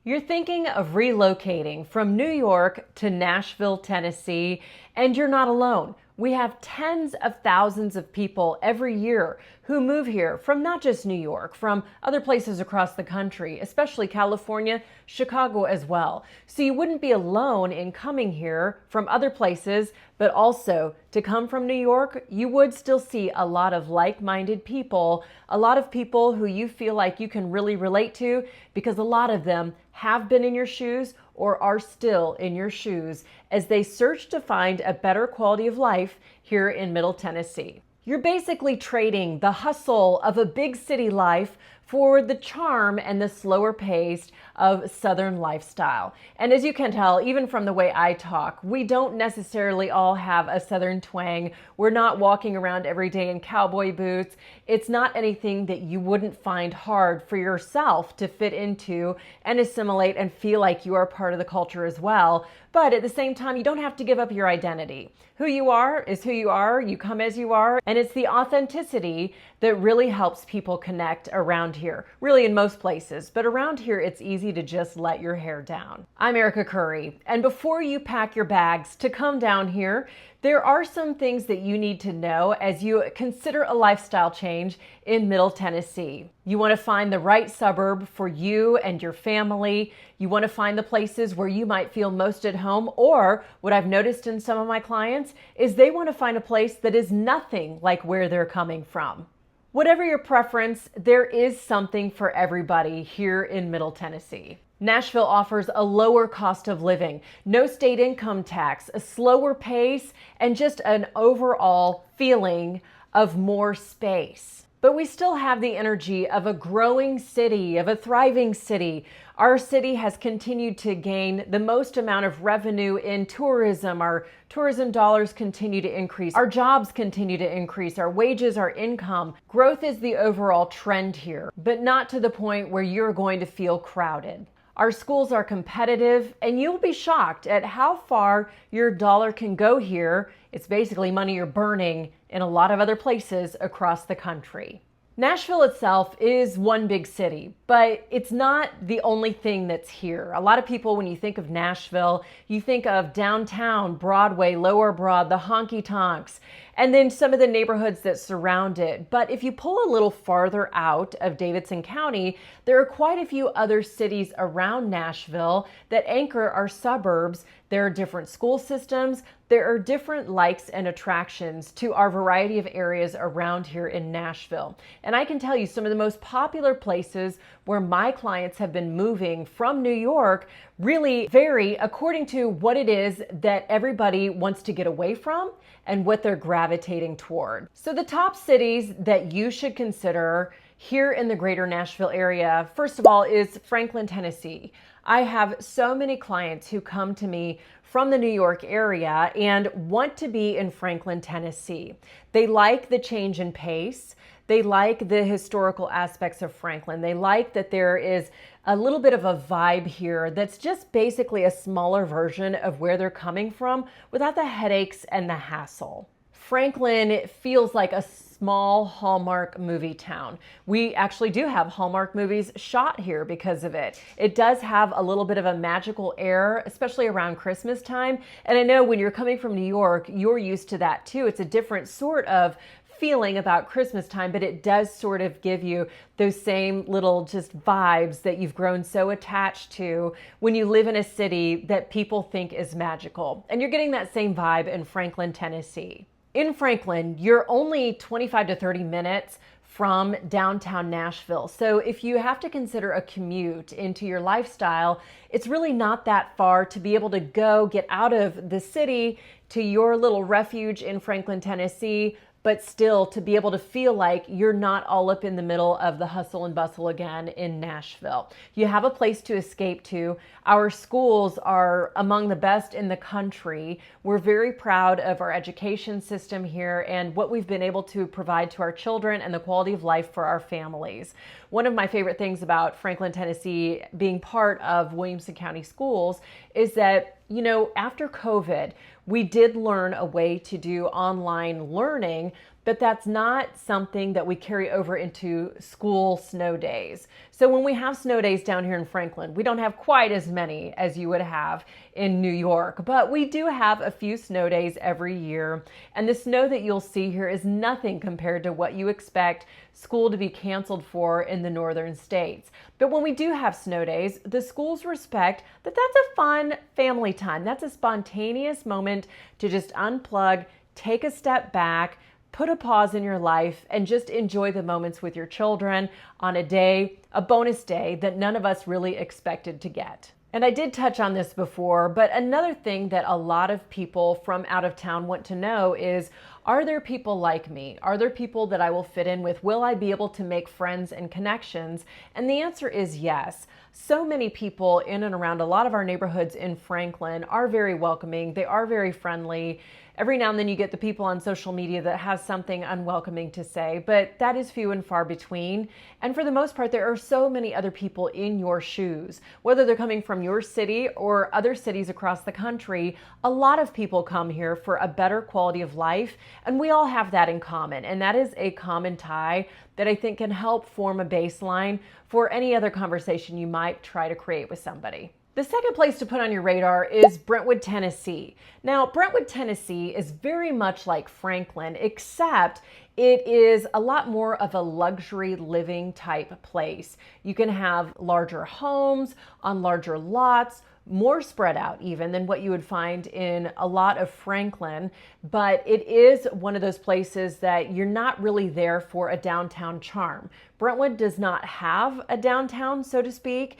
You're thinking of relocating from New York to Nashville, Tennessee, and you're not alone. We have tens of thousands of people every year who move here from not just New York, from other places across the country, especially California, Chicago as well. So you wouldn't be alone in coming here from other places, but also to come from New York, you would still see a lot of like-minded people, a lot of people who you feel like you can really relate to, because a lot of them have been in your shoes or are still in your shoes as they search to find a better quality of life here in Middle Tennessee. You're basically trading the hustle of a big city life for the charm and the slower pace of Southern lifestyle. And as you can tell, even from the way I talk, we don't necessarily all have a Southern twang. We're not walking around every day in cowboy boots. It's not anything that you wouldn't find hard for yourself to fit into and assimilate and feel like you are part of the culture as well. But at the same time, you don't have to give up your identity. Who you are is who you are. You come as you are. And it's the authenticity that really helps people connect around here. Really in most places, but around here, it's easy to just let your hair down. I'm Erika Kurre. And before you pack your bags to come down here, there are some things that you need to know as you consider a lifestyle change in Middle Tennessee. You want to find the right suburb for you and your family. You want to find the places where you might feel most at home, or what I've noticed in some of my clients is they want to find a place that is nothing like where they're coming from. Whatever your preference, there is something for everybody here in Middle Tennessee. Nashville offers a lower cost of living, no state income tax, a slower pace, and just an overall feeling of more space. But we still have the energy of a growing city, of a thriving city. Our city has continued to gain the most amount of revenue in tourism. Our tourism dollars continue to increase. Our jobs continue to increase. Our wages, our income. Growth is the overall trend here, but not to the point where you're going to feel crowded. Our schools are competitive, and you'll be shocked at how far your dollar can go here. It's basically money you're burning in a lot of other places across the country. Nashville itself is one big city, but it's not the only thing that's here. A lot of people, when you think of Nashville, you think of downtown, Broadway, Lower Broad, the honky-tonks, and then some of the neighborhoods that surround it. But if you pull a little farther out of Davidson County, there are quite a few other cities around Nashville that anchor our suburbs. There are different school systems. There are different likes and attractions to our variety of areas around here in Nashville. And I can tell you some of the most popular places where my clients have been moving from New York really vary according to what it is that everybody wants to get away from and what they're gravitating toward. So the top cities that you should consider here in the greater Nashville area, first of all, is Franklin, Tennessee. I have so many clients who come to me from the New York area and want to be in Franklin, Tennessee. They like the change in pace. They like the historical aspects of Franklin. They like that there is a little bit of a vibe here that's just basically a smaller version of where they're coming from without the headaches and the hassle. Franklin feels like a small Hallmark movie town. We actually do have Hallmark movies shot here because of it. It does have a little bit of a magical air, especially around Christmas time. And I know when you're coming from New York, you're used to that too. It's a different sort of feeling about Christmas time, but it does sort of give you those same little just vibes that you've grown so attached to when you live in a city that people think is magical. And you're getting that same vibe in Franklin, Tennessee. In Franklin, you're only 25 to 30 minutes from downtown Nashville. So if you have to consider a commute into your lifestyle, it's really not that far to be able to go get out of the city to your little refuge in Franklin, Tennessee, but still to be able to feel like you're not all up in the middle of the hustle and bustle again in Nashville. You have a place to escape to. Our schools are among the best in the country. We're very proud of our education system here and what we've been able to provide to our children and the quality of life for our families. One of my favorite things about Franklin, Tennessee being part of Williamson County Schools is that, you know, after COVID, we did learn a way to do online learning, but that's not something that we carry over into school snow days. So when we have snow days down here in Franklin, we don't have quite as many as you would have in New York, but we do have a few snow days every year. And the snow that you'll see here is nothing compared to what you expect school to be canceled for in the northern states. But when we do have snow days, the schools respect that that's a fun family time. That's a spontaneous moment to just unplug, take a step back, put a pause in your life, and just enjoy the moments with your children on a day, a bonus day that none of us really expected to get. And I did touch on this before, but another thing that a lot of people from out of town want to know is, are there people like me? Are there people that I will fit in with? Will I be able to make friends and connections? And the answer is yes. So many people in and around a lot of our neighborhoods in Franklin are very welcoming. They are very friendly. Every now and then you get the people on social media that have something unwelcoming to say, but that is few and far between. And for the most part, there are so many other people in your shoes. Whether they're coming from your city or other cities across the country, a lot of people come here for a better quality of life, and we all have that in common. And that is a common tie that I think can help form a baseline for any other conversation you might try to create with somebody. The second place to put on your radar is Brentwood, Tennessee. Now, Brentwood, Tennessee is very much like Franklin, except it is a lot more of a luxury living type place. You can have larger homes on larger lots, more spread out even than what you would find in a lot of Franklin, but it is one of those places that you're not really there for a downtown charm. Brentwood does not have a downtown, so to speak.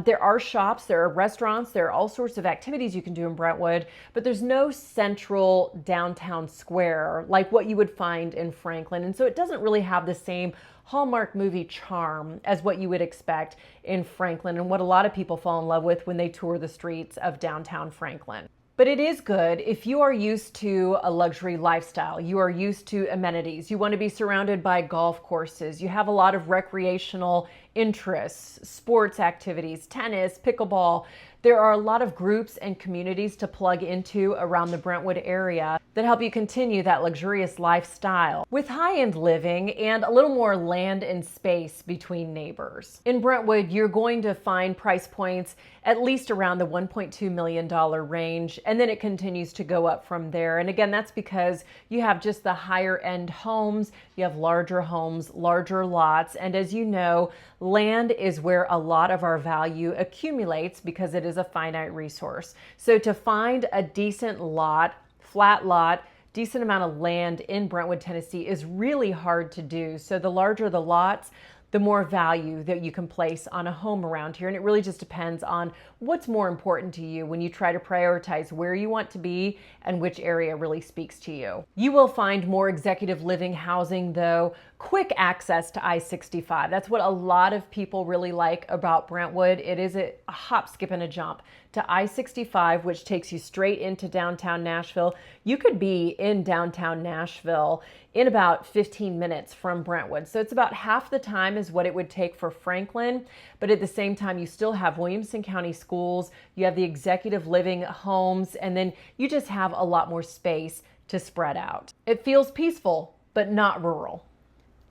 There are shops, there are restaurants, there are all sorts of activities you can do in Brentwood, but there's no central downtown square like what you would find in Franklin. And so it doesn't really have the same Hallmark movie charm as what you would expect in Franklin and what a lot of people fall in love with when they tour the streets of downtown Franklin. But it is good if you are used to a luxury lifestyle, you are used to amenities, you want to be surrounded by golf courses, you have a lot of recreational interests, sports activities, tennis, pickleball. There are a lot of groups and communities to plug into around the Brentwood area that help you continue that luxurious lifestyle with high-end living and a little more land and space between neighbors. In Brentwood, you're going to find price points at least around the $1.2 million range, and then it continues to go up from there. And again, that's because you have just the higher end homes, you have larger homes, larger lots, and as you know, land is where a lot of our value accumulates because it is a finite resource. So to find a decent lot, flat lot, decent amount of land in Brentwood, Tennessee is really hard to do. So the larger the lots, the more value that you can place on a home around here. And it really just depends on what's more important to you when you try to prioritize where you want to be and which area really speaks to you. You will find more executive living housing though, quick access to I-65. That's what a lot of people really like about Brentwood. It is a hop, skip, and a jump to I-65, which takes you straight into downtown Nashville. You could be in downtown Nashville in about 15 minutes from Brentwood. So it's about half the time is what it would take for Franklin, but at the same time, you still have Williamson County schools, you have the executive living homes, and then you just have a lot more space to spread out. It feels peaceful, but not rural.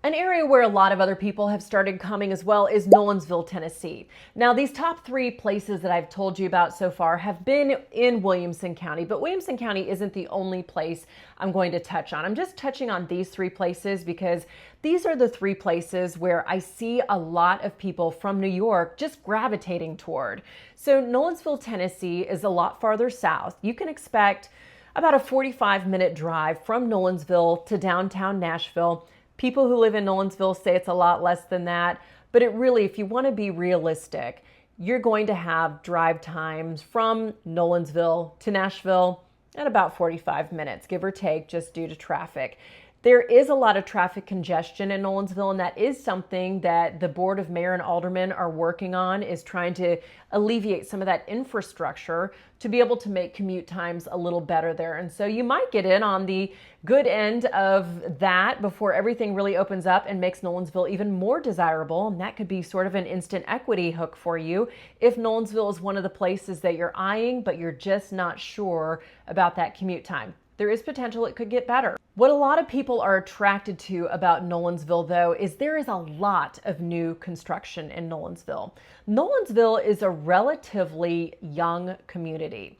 An area where a lot of other people have started coming as well is Nolensville, Tennessee. Now, these top three places that I've told you about so far have been in Williamson County, but Williamson County isn't the only place I'm going to touch on. I'm just touching on these three places because these are the three places where I see a lot of people from New York just gravitating toward. So Nolensville, Tennessee is a lot farther south. You can expect about a 45-minute drive from Nolensville to downtown Nashville. People who live in Nolensville say it's a lot less than that, but it really, if you want to be realistic, you're going to have drive times from Nolensville to Nashville at about 45 minutes, give or take, just due to traffic. There is a lot of traffic congestion in Nolensville, and that is something that the Board of Mayor and Aldermen are working on, is trying to alleviate some of that infrastructure to be able to make commute times a little better there. And so you might get in on the good end of that before everything really opens up and makes Nolensville even more desirable. And that could be sort of an instant equity hook for you if Nolensville is one of the places that you're eyeing, but you're just not sure about that commute time. There is potential it could get better. What a lot of people are attracted to about Nolensville, though, is there is a lot of new construction in Nolensville. Nolensville is a relatively young community.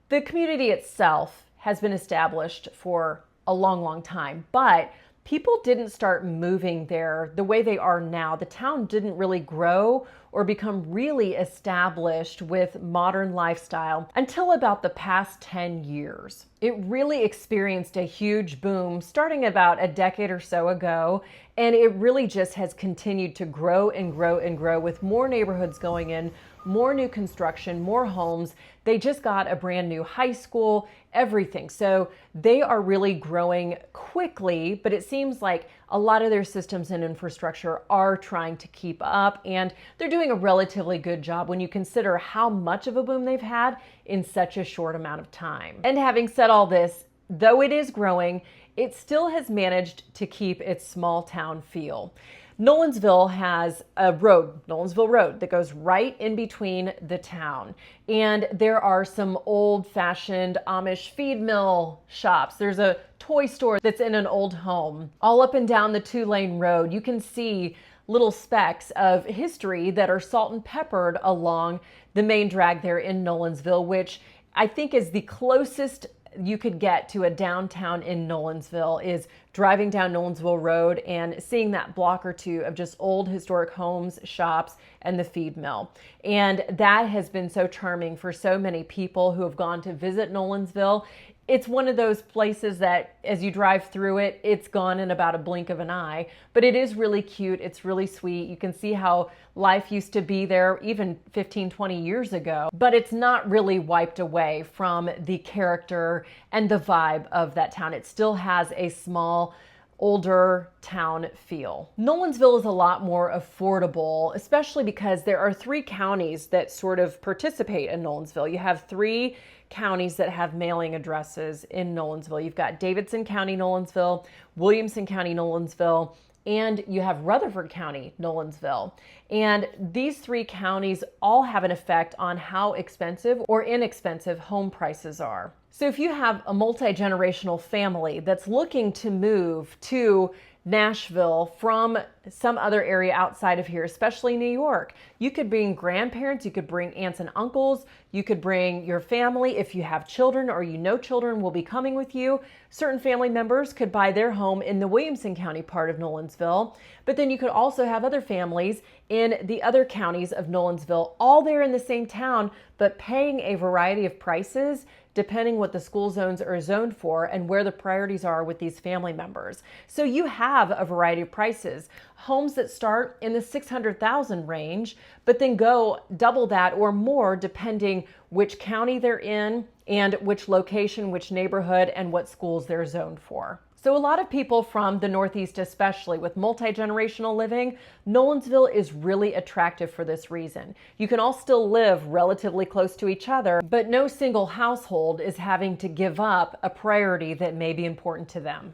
The community itself has been established for a long, long time, but people didn't start moving there the way they are now. The town didn't really grow or become really established with modern lifestyle until about the past 10 years. It really experienced a huge boom starting about a decade or so ago, and it really just has continued to grow and grow and grow with more neighborhoods going in, more new construction, more homes. They just got a brand new high school, everything. So they are really growing quickly, but it seems like a lot of their systems and infrastructure are trying to keep up, and they're doing a relatively good job when you consider how much of a boom they've had in such a short amount of time. And having said all this, though it is growing, it still has managed to keep its small town feel. Nolensville has a road, Nolensville Road, that goes right in between the town. And there are some old-fashioned Amish feed mill shops. There's a toy store that's in an old home. All up and down the two-lane road, you can see little specks of history that are salt and peppered along the main drag there in Nolensville, which I think is the closest you could get to a downtown in Nolensville, is driving down Nolensville Road and seeing that block or two of just old historic homes, shops, and the feed mill. And that has been so charming for so many people who have gone to visit Nolensville. It's one of those places that as you drive through it, it's gone in about a blink of an eye, but it is really cute. It's really sweet. You can see how life used to be there even 15, 20 years ago, but it's not really wiped away from the character and the vibe of that town. It still has a small, older town feel. Nolensville is a lot more affordable, especially because there are 3 counties that sort of participate in Nolensville. You have 3 counties that have mailing addresses in Nolensville. You've got Davidson County, Nolensville, Williamson County, Nolensville, and you have Rutherford County, Nolensville. And these 3 counties all have an effect on how expensive or inexpensive home prices are. So if you have a multi-generational family that's looking to move to Nashville from some other area outside of here, especially New York, you could bring grandparents, you could bring aunts and uncles, you could bring your family. If you have children or you know children will be coming with you, certain family members could buy their home in the Williamson County part of Nolensville, but then you could also have other families in the other counties of Nolensville, all there in the same town, but paying a variety of prices depending what the school zones are zoned for and where the priorities are with these family members. So you have a variety of prices. Homes that start in the $600,000 range, but then go double that or more depending which county they're in and which location, which neighborhood, and what schools they're zoned for. So a lot of people from the Northeast, especially with multi-generational living, Nolensville is really attractive for this reason. You can all still live relatively close to each other, but no single household is having to give up a priority that may be important to them.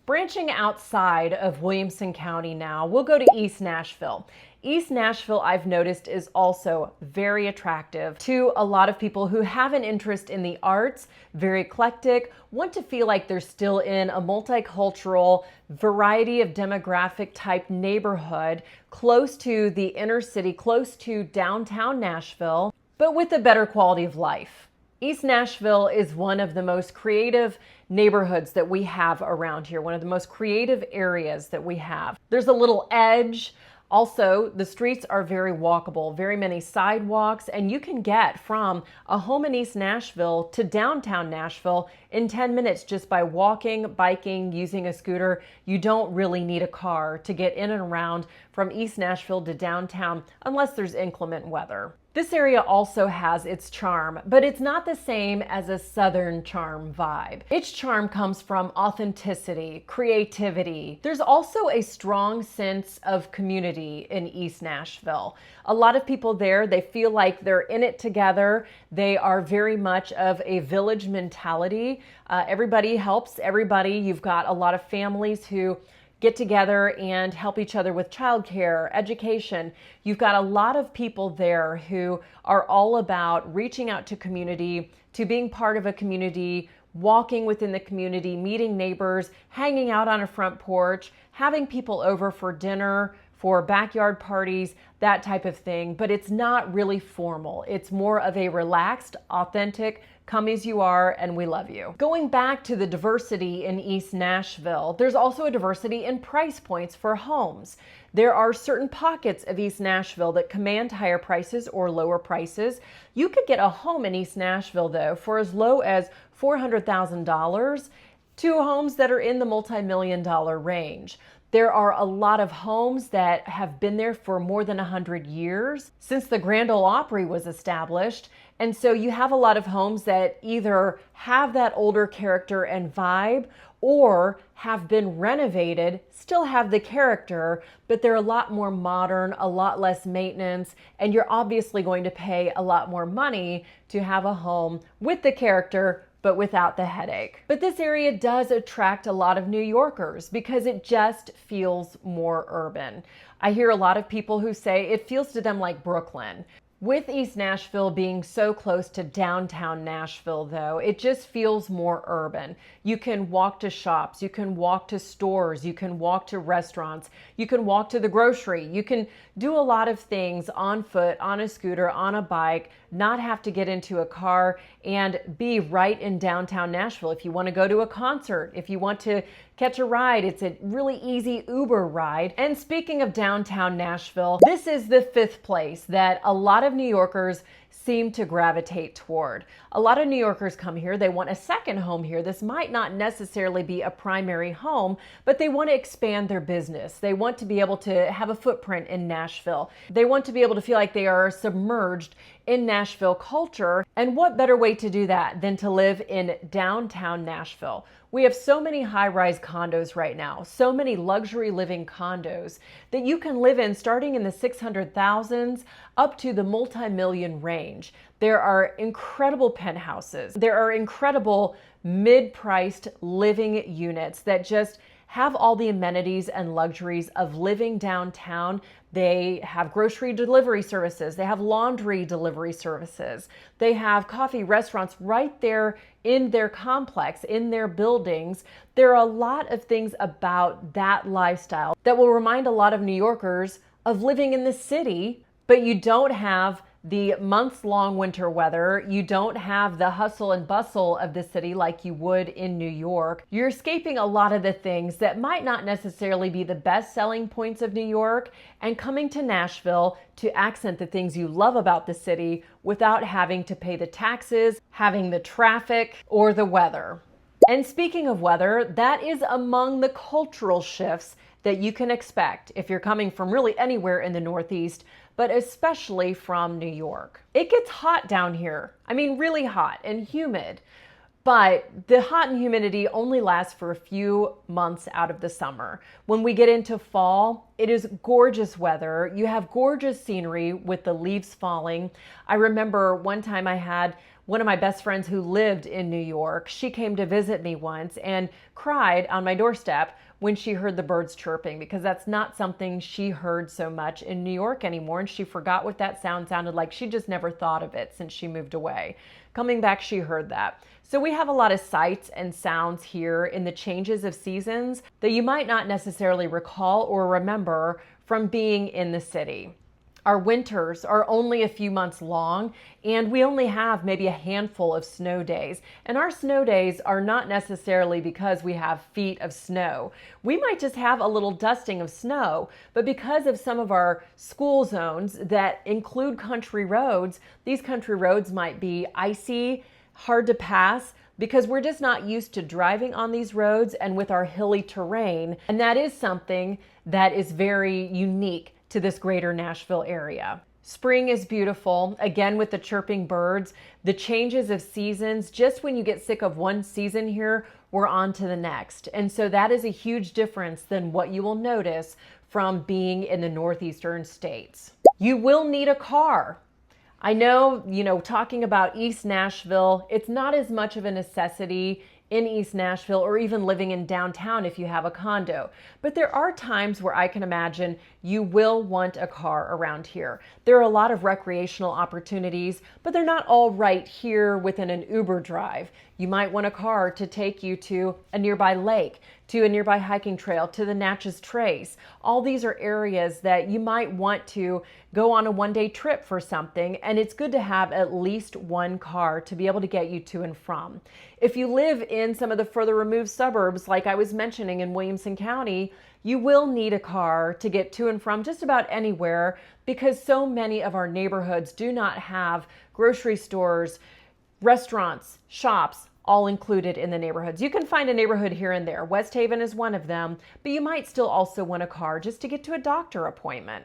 Branching outside of Williamson County now, we'll go to East Nashville. East Nashville, I've noticed, is also very attractive to a lot of people who have an interest in the arts, very eclectic, want to feel like they're still in a multicultural variety of demographic type neighborhood, close to the inner city, close to downtown Nashville, but with a better quality of life. East Nashville is one of the most creative neighborhoods that we have around here, one of the most creative areas that we have. There's a little edge. Also, the streets are very walkable, very many sidewalks, and you can get from a home in East Nashville to downtown Nashville in 10 minutes just by walking, biking, using a scooter. You don't really need a car to get in and around from East Nashville to downtown unless there's inclement weather. This area also has its charm, but it's not the same as a Southern charm vibe. Its charm comes from authenticity, creativity. There's also a strong sense of community in East Nashville. A lot of people there, they feel like they're in it together. They are very much of a village mentality. Everybody helps everybody. You've got a lot of families who get together and help each other with childcare, education. You've got a lot of people there who are all about reaching out to community, to being part of a community walking within the community, meeting neighbors, hanging out on a front porch, having people over for dinner, for backyard parties, that type of thing. But it's not really formal. It's more of a relaxed, authentic, come as you are, and we love you. Going back to the diversity in East Nashville, there's also a diversity in price points for homes. There are certain pockets of East Nashville that command higher prices or lower prices. You could get a home in East Nashville, though, for as low as $400,000 to homes that are in the multi-million-dollar range. There are a lot of homes that have been there for more than 100 years since the Grand Ole Opry was established. And so you have a lot of homes that either have that older character and vibe or have been renovated, still have the character, but they're a lot more modern, a lot less maintenance, and you're obviously going to pay a lot more money to have a home with the character but without the headache. But this area does attract a lot of New Yorkers because it just feels more urban. I hear a lot of people who say it feels to them like Brooklyn. With East Nashville being so close to downtown Nashville, though, it just feels more urban. You can walk to shops, you can walk to stores, you can walk to restaurants, you can walk to the grocery, you can do a lot of things on foot, on a scooter, on a bike, not have to get into a car, and be right in downtown Nashville. If you want to go to a concert, if you want to catch a ride, it's a really easy Uber ride. And speaking of downtown Nashville, this is the fifth place that a lot of New Yorkers seem to gravitate toward. A lot of New Yorkers come here, they want a second home here. This might not necessarily be a primary home, but they want to expand their business. They want to be able to have a footprint in Nashville. They want to be able to feel like they are submerged in Nashville culture. And what better way to do that than to live in downtown Nashville? We have so many high-rise condos right now, so many luxury living condos that you can live in starting in the 600,000s up to the multi-million range. There are incredible penthouses. There are incredible mid-priced living units that just have all the amenities and luxuries of living downtown. They have grocery delivery services. They have laundry delivery services. They have coffee restaurants right there in their complex, in their buildings. There are a lot of things about that lifestyle that will remind a lot of New Yorkers of living in the city, but you don't have the months-long winter weather. You don't have the hustle and bustle of the city like you would in New York. You're escaping a lot of the things that might not necessarily be the best selling points of New York and coming to Nashville to accent the things you love about the city without having to pay the taxes, having the traffic, or the weather. And speaking of weather, that is among the cultural shifts that you can expect if you're coming from really anywhere in the Northeast, but especially from New York. It gets hot down here. I mean, really hot and humid. But the hot and humidity only lasts for a few months out of the summer. When we get into fall, it is gorgeous weather. You have gorgeous scenery with the leaves falling. I remember one time I had one of my best friends who lived in New York. She came to visit me once and cried on my doorstep when she heard the birds chirping, because that's not something she heard so much in New York anymore, and she forgot what that sound sounded like. She just never thought of it since she moved away. Coming back, she heard that. So we have a lot of sights and sounds here in the changes of seasons that you might not necessarily recall or remember from being in the city. Our winters are only a few months long, and we only have maybe a handful of snow days. And our snow days are not necessarily because we have feet of snow. We might just have a little dusting of snow, but because of some of our school zones that include country roads, these country roads might be icy, hard to pass, because we're just not used to driving on these roads and with our hilly terrain. And that is something that is very unique to this greater Nashville area. Spring is beautiful, again with the chirping birds, the changes of seasons. Just when you get sick of one season here, we're on to the next. And so that is a huge difference than what you will notice from being in the northeastern states. You will need a car. I know, talking about East Nashville, it's not as much of a necessity in East Nashville or even living in downtown if you have a condo. But there are times where I can imagine you will want a car around here. There are a lot of recreational opportunities, but they're not all right here within an Uber drive. You might want a car to take you to a nearby lake, to a nearby hiking trail, to the Natchez Trace. All these are areas that you might want to go on a one-day trip for something, and it's good to have at least one car to be able to get you to and from. If you live in some of the further removed suburbs, like I was mentioning in Williamson County, you will need a car to get to and from just about anywhere because so many of our neighborhoods do not have grocery stores, restaurants, shops, all included in the neighborhoods. You can find a neighborhood here and there. West Haven is one of them, but you might still also want a car just to get to a doctor appointment.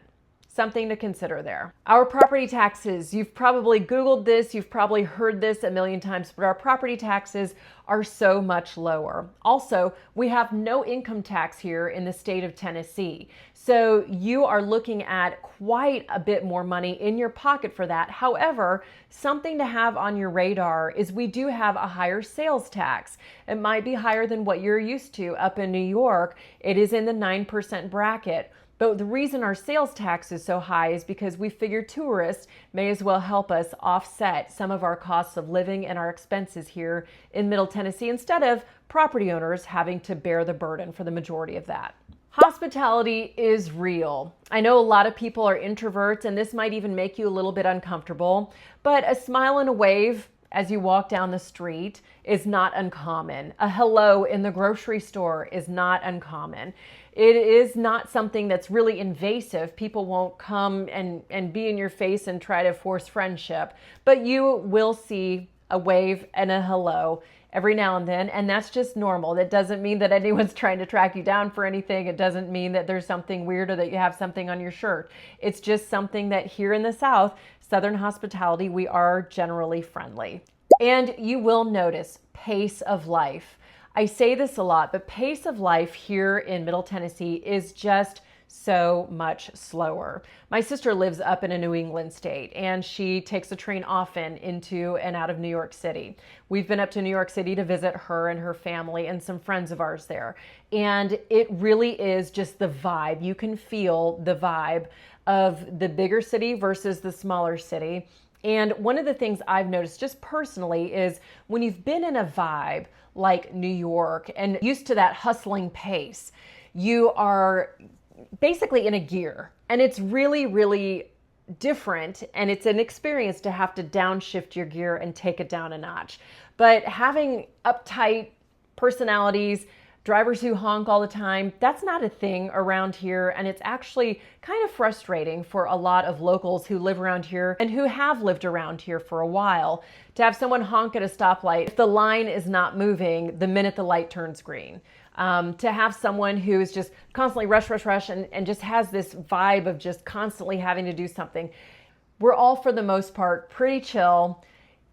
Something to consider there. Our property taxes, you've probably Googled this, you've probably heard this a million times, but our property taxes are so much lower. Also, we have no income tax here in the state of Tennessee. So you are looking at quite a bit more money in your pocket for that. However, something to have on your radar is we do have a higher sales tax. It might be higher than what you're used to up in New York. It is in the 9% bracket. But the reason our sales tax is so high is because we figure tourists may as well help us offset some of our costs of living and our expenses here in Middle Tennessee instead of property owners having to bear the burden for the majority of that. Hospitality is real. I know a lot of people are introverts and this might even make you a little bit uncomfortable, but a smile and a wave as you walk down the street is not uncommon. A hello in the grocery store is not uncommon. It is not something that's really invasive. People won't come and be in your face and try to force friendship, but you will see a wave and a hello every now and then, and that's just normal. That doesn't mean that anyone's trying to track you down for anything. It doesn't mean that there's something weird or that you have something on your shirt. It's just something that here in the South, Southern hospitality, we are generally friendly. And you will notice pace of life. I say this a lot, but pace of life here in Middle Tennessee is just so much slower. My sister lives up in a New England state and she takes a train often into and out of New York City. We've been up to New York City to visit her and her family and some friends of ours there. And it really is just the vibe. You can feel the vibe of the bigger city versus the smaller city. And one of the things I've noticed just personally is when you've been in a vibe like New York and used to that hustling pace, you are basically in a gear, and it's really, really different, and it's an experience to have to downshift your gear and take it down a notch. But having uptight personalities, drivers who honk all the time, that's not a thing around here, and it's actually kind of frustrating for a lot of locals who live around here and who have lived around here for a while to have someone honk at a stoplight if the line is not moving the minute the light turns green. To have someone who is just constantly rush, and just has this vibe of just constantly having to do something. We're all, for the most part, pretty chill.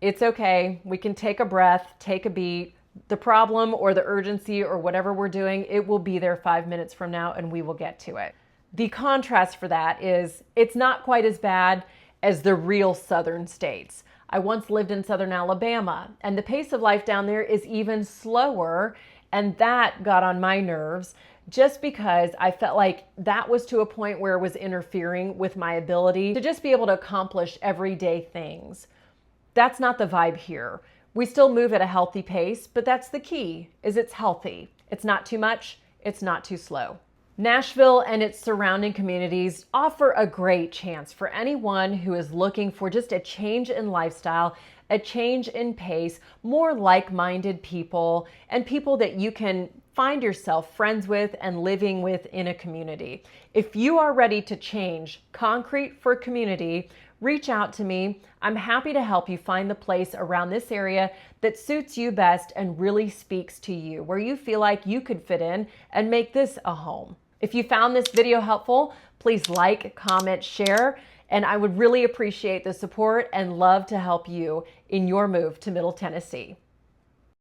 It's okay. We can take a breath, take a beat. The problem or the urgency or whatever we're doing, it will be there 5 minutes from now and we will get to it. The contrast for that is it's not quite as bad as the real southern states. I once lived in southern Alabama and the pace of life down there is even slower, and that got on my nerves just because I felt like that was to a point where it was interfering with my ability to just be able to accomplish everyday things. That's not the vibe here. We still move at a healthy pace, but that's the key, is it's healthy. It's not too much, it's not too slow. Nashville and its surrounding communities offer a great chance for anyone who is looking for just a change in lifestyle, a change in pace, more like-minded people, and people that you can find yourself friends with and living with in a community. If you are ready to change concrete for community, reach out to me. I'm happy to help you find the place around this area that suits you best and really speaks to you, where you feel like you could fit in and make this a home. If you found this video helpful, please like, comment, share, and I would really appreciate the support and love to help you in your move to Middle Tennessee.